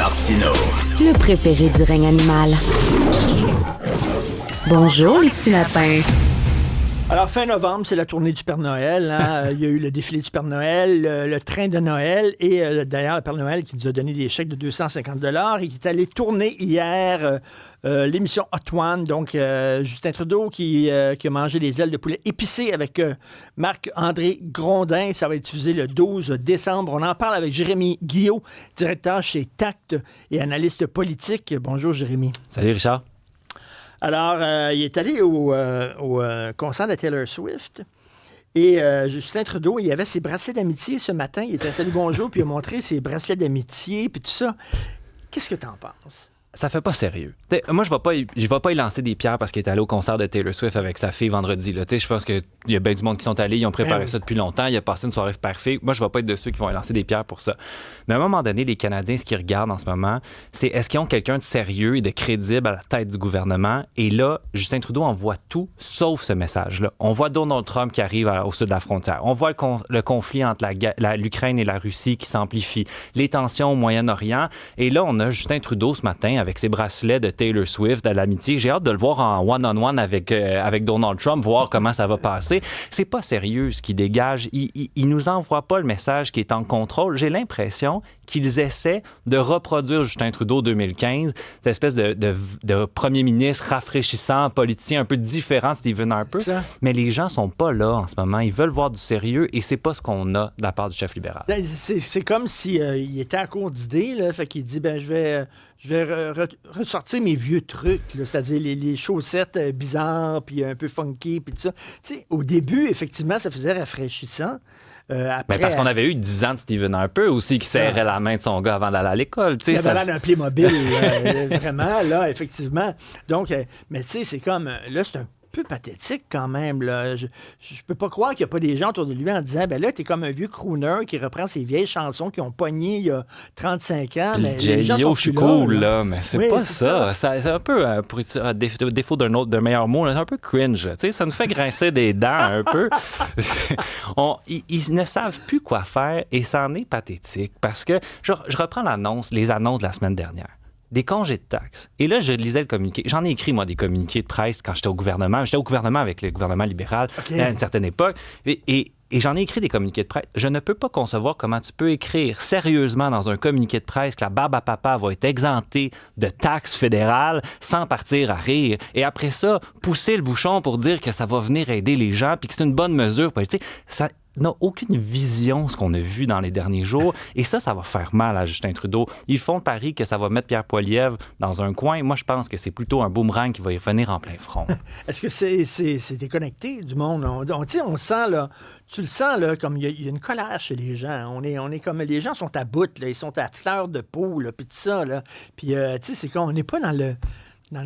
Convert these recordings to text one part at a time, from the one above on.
Martineau. Le préféré du règne animal. Bonjour, les petits lapins. Alors, fin novembre, c'est la tournée du Père Noël. Hein? Il y a eu le défilé du Père Noël, le train de Noël et d'ailleurs, le Père Noël qui nous a donné des chèques de 250 $ et qui est allé tourner hier l'émission Hot One. Donc, Justin Trudeau qui a mangé des ailes de poulet épicées avec Marc-André Grondin. Ça va être diffusé le 12 décembre. On en parle avec Jérémy Guillot, directeur chez Tact et analyste politique. Bonjour, Jérémy. Salut, Richard. Alors, il est allé au concert de Taylor Swift et Justin Trudeau, il avait ses bracelets d'amitié ce matin. Il était à Salut Bonjour, puis il a montré ses bracelets d'amitié, puis tout ça. Qu'est-ce que t'en penses? Ça fait pas sérieux. T'sais, moi, je vais pas y lancer des pierres parce qu'il est allé au concert de Taylor Swift avec sa fille vendredi. Là. Je pense qu'il y a bien du monde qui sont allés, ils ont préparé ça depuis longtemps, il a passé une soirée parfaite. Moi, je vais pas être de ceux qui vont y lancer des pierres pour ça. Mais à un moment donné, les Canadiens, ce qu'ils regardent en ce moment, c'est est-ce qu'ils ont quelqu'un de sérieux et de crédible à la tête du gouvernement? Et là, Justin Trudeau envoie tout sauf ce message-là. On voit Donald Trump qui arrive au sud de la frontière. On voit le conflit entre l'Ukraine et la Russie qui s'amplifie. Les tensions au Moyen-Orient. Et là, on a Justin Trudeau ce matin avec ses bracelets de Taylor Swift à l'amitié. J'ai hâte de le voir en one-on-one avec Donald Trump, voir comment ça va passer. C'est pas sérieux ce qu'il dégage. Il nous envoie pas le message qui est en contrôle. J'ai l'impression qu'ils essaient de reproduire Justin Trudeau 2015, cette espèce de premier ministre rafraîchissant, politicien un peu différent de Stephen Harper. Mais les gens sont pas là en ce moment. Ils veulent voir du sérieux et c'est pas ce qu'on a de la part du chef libéral. C'est comme s'il était à court d'idées, là, fait qu'il dit, je vais ressortir mes vieux trucs, là, c'est-à-dire les chaussettes bizarres, puis un peu funky, puis tout ça. T'sais, au début, effectivement, ça faisait rafraîchissant. Après, mais parce qu'on avait eu 10 ans de Stephen Harper aussi qui serrait la main de son gars avant d'aller à l'école. Il avait l'air d'un Playmobil, vraiment, là, effectivement. Donc, mais tu sais, c'est comme, là, c'est un peu pathétique quand même. Là. Je peux pas croire qu'il n'y a pas des gens autour de lui en disant, ben là, t'es comme un vieux crooner qui reprend ses vieilles chansons qui ont pogné il y a 35 ans. Puis mais les gens sont je suis cool, là, mais c'est pas ça. C'est un peu, pour défaut d'un meilleur mot, c'est un peu cringe. Ça nous fait grincer des dents un peu. Ils ne savent plus quoi faire et c'en est pathétique parce que, je reprends les annonces de la semaine dernière. Des congés de taxes. Et là, je lisais le communiqué. J'en ai écrit, moi, des communiqués de presse quand j'étais au gouvernement. J'étais au gouvernement avec le gouvernement libéral à une certaine époque. Et j'en ai écrit des communiqués de presse. Je ne peux pas concevoir comment tu peux écrire sérieusement dans un communiqué de presse que la barbe à papa va être exemptée de taxes fédérales sans partir à rire. Et après ça, pousser le bouchon pour dire que ça va venir aider les gens puis que c'est une bonne mesure politique. Ça n'a aucune vision, ce qu'on a vu dans les derniers jours. Et ça va faire mal à Justin Trudeau. Ils font le pari que ça va mettre Pierre Poilievre dans un coin. Moi, je pense que c'est plutôt un boomerang qui va y venir en plein front. Est-ce que c'est déconnecté du monde? On sent, là, tu le sens, là, comme il y a une colère chez les gens. On est comme, les gens sont à bout, là, ils sont à fleur de peau, là, puis tout ça, là. Puis, tu sais, c'est qu'on n'est pas dans le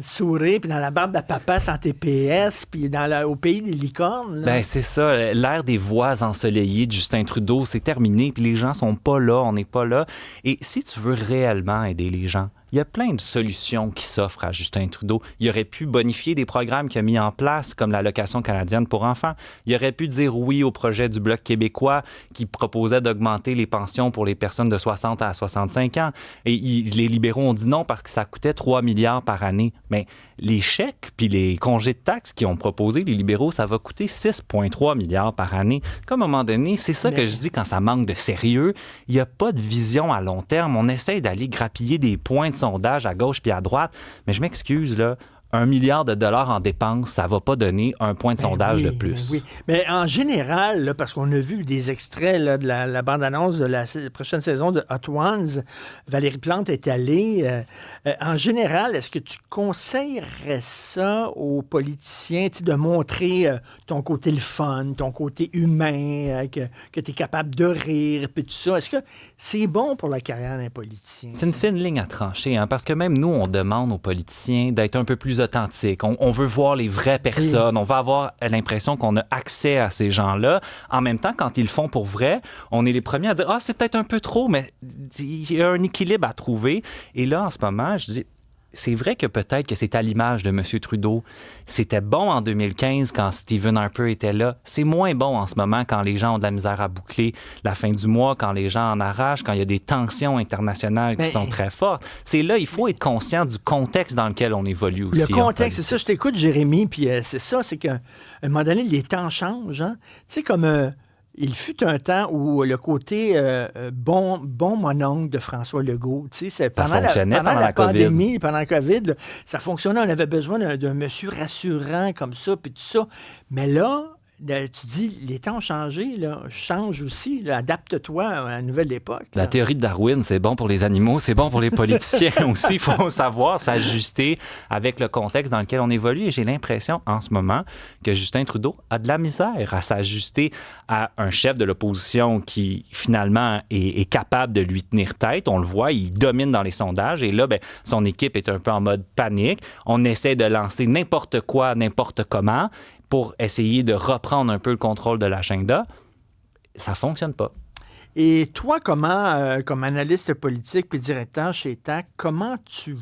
sourire, puis dans la barbe à papa sans TPS, puis au pays des licornes. Là. Ben, c'est ça. L'ère des voix ensoleillées de Justin Trudeau, c'est terminé, puis les gens sont pas là, on n'est pas là. Et si tu veux réellement aider les gens, il y a plein de solutions qui s'offrent à Justin Trudeau. Il aurait pu bonifier des programmes qu'il a mis en place, comme l'allocation canadienne pour enfants. Il aurait pu dire oui au projet du Bloc québécois qui proposait d'augmenter les pensions pour les personnes de 60 à 65 ans. Et les libéraux ont dit non parce que ça coûtait 3 milliards par année. Mais les chèques puis les congés de taxes qu'ils ont proposés, les libéraux, ça va coûter 6,3 milliards par année. Comme à un moment donné, c'est ça que je dis quand ça manque de sérieux. Il n'y a pas de vision à long terme. On essaie d'aller grappiller des points de sondage à gauche puis à droite. Mais je m'excuse, là, 1 milliard de dollars en dépenses, ça va pas donner un point de sondage de plus. Oui. Mais en général, là, parce qu'on a vu des extraits là, de la bande-annonce de la prochaine saison de Hot Ones, Valérie Plante est allée. En général, est-ce que tu conseillerais ça aux politiciens, de montrer ton côté le fun, ton côté humain, que tu es capable de rire, puis tout ça? Est-ce que c'est bon pour la carrière d'un politicien? C'est une fine ligne à trancher, hein, parce que même nous, on demande aux politiciens d'être un peu plus authentique. On veut voir les vraies personnes. On va avoir l'impression qu'on a accès à ces gens-là. En même temps, quand ils le font pour vrai, on est les premiers à dire « Ah, c'est peut-être un peu trop, mais il y a un équilibre à trouver. » Et là, en ce moment, je dis c'est vrai que peut-être que c'est à l'image de M. Trudeau. C'était bon en 2015 quand Stephen Harper était là. C'est moins bon en ce moment quand les gens ont de la misère à boucler la fin du mois, quand les gens en arrachent, quand il y a des tensions internationales qui sont très fortes. C'est là, il faut être conscient du contexte dans lequel on évolue aussi. Le contexte, c'est ça. Je t'écoute, Jérémy, puis c'est ça, c'est qu'à un moment donné, les temps changent. Hein? Tu sais, comme... il fut un temps où le côté bon mononcle de François Legault, tu sais, pendant la pandémie, pendant la COVID, là, ça fonctionnait. On avait besoin d'un monsieur rassurant comme ça, puis tout ça. Mais là, tu dis, les temps ont changé, là, change aussi, là, adapte-toi à la nouvelle époque. Là. La théorie de Darwin, c'est bon pour les animaux, c'est bon pour les politiciens aussi. Il faut savoir s'ajuster avec le contexte dans lequel on évolue. Et j'ai l'impression en ce moment que Justin Trudeau a de la misère à s'ajuster à un chef de l'opposition qui, finalement, est capable de lui tenir tête. On le voit, il domine dans les sondages. Et là, son équipe est un peu en mode panique. On essaie de lancer n'importe quoi, n'importe comment, pour essayer de reprendre un peu le contrôle de l'agenda. Ça ne fonctionne pas. Et toi, comment, comme analyste politique puis directeur chez TAC, comment tu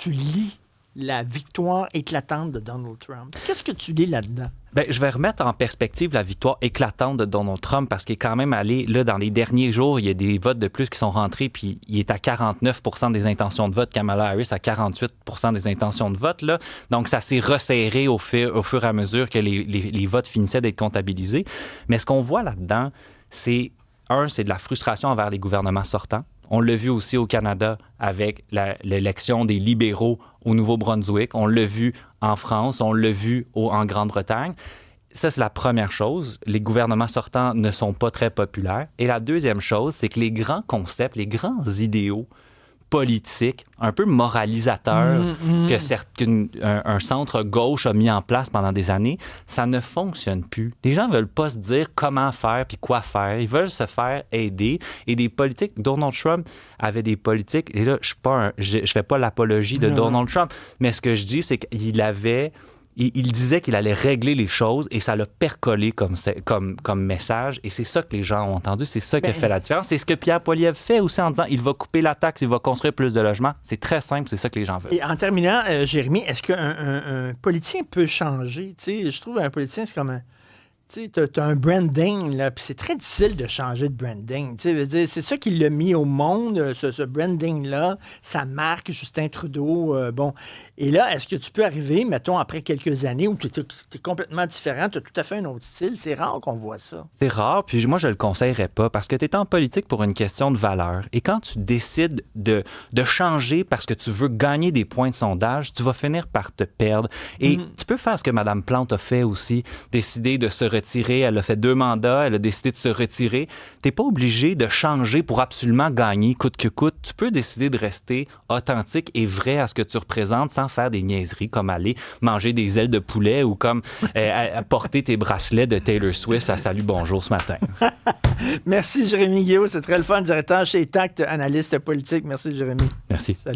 lis la victoire éclatante de Donald Trump? Qu'est-ce que tu lis là-dedans? Je vais remettre en perspective la victoire éclatante de Donald Trump parce qu'il est quand même allé, là, dans les derniers jours, il y a des votes de plus qui sont rentrés, puis il est à 49 % des intentions de vote, Kamala Harris à 48 % des intentions de vote. Là. Donc, ça s'est resserré au fur et à mesure que les votes finissaient d'être comptabilisés. Mais ce qu'on voit là-dedans, c'est de la frustration envers les gouvernements sortants. On l'a vu aussi au Canada avec l'élection des libéraux au Nouveau-Brunswick. On l'a vu en France, on l'a vu en Grande-Bretagne. Ça, c'est la première chose. Les gouvernements sortants ne sont pas très populaires. Et la deuxième chose, c'est que les grands concepts, les grands idéaux politique, un peu moralisateur qu'un centre-gauche a mis en place pendant des années, ça ne fonctionne plus. Les gens ne veulent pas se dire comment faire puis quoi faire. Ils veulent se faire aider. Et des politiques, Donald Trump avait des politiques, et là, je fais pas l'apologie de Donald Trump, mais ce que je dis, c'est qu'il avait... Il disait qu'il allait régler les choses et ça l'a percolé comme message. Et c'est ça que les gens ont entendu. C'est ça qui a fait la différence. C'est ce que Pierre Poilievre fait aussi en disant il va couper la taxe, il va construire plus de logements. C'est très simple, c'est ça que les gens veulent. Et en terminant, Jérémy, est-ce qu'un politicien peut changer? T'sais, je trouve un politicien, c'est comme un... Tu as un branding, là, puis c'est très difficile de changer de branding. C'est ça qui l'a mis au monde, ce branding-là, sa marque, Justin Trudeau. Bon. Et là, est-ce que tu peux arriver, mettons, après quelques années où tu es complètement différent, tu as tout à fait un autre style? C'est rare qu'on voit ça. C'est rare, puis moi, je le conseillerais pas, parce que tu es en politique pour une question de valeur. Et quand tu décides de changer parce que tu veux gagner des points de sondage, tu vas finir par te perdre. Et tu peux faire ce que Mme Plante a fait aussi, décider de se retirer. Elle a fait 2 mandats, elle a décidé de se retirer. T'es pas obligé de changer pour absolument gagner coûte que coûte. Tu peux décider de rester authentique et vrai à ce que tu représentes sans faire des niaiseries comme aller manger des ailes de poulet ou comme porter tes bracelets de Taylor Swift à Salut Bonjour ce matin. Merci Jérémy Guillaume, c'est très le fun, directeur chez TACT, analyste politique. Merci Jérémy. Merci. Salut.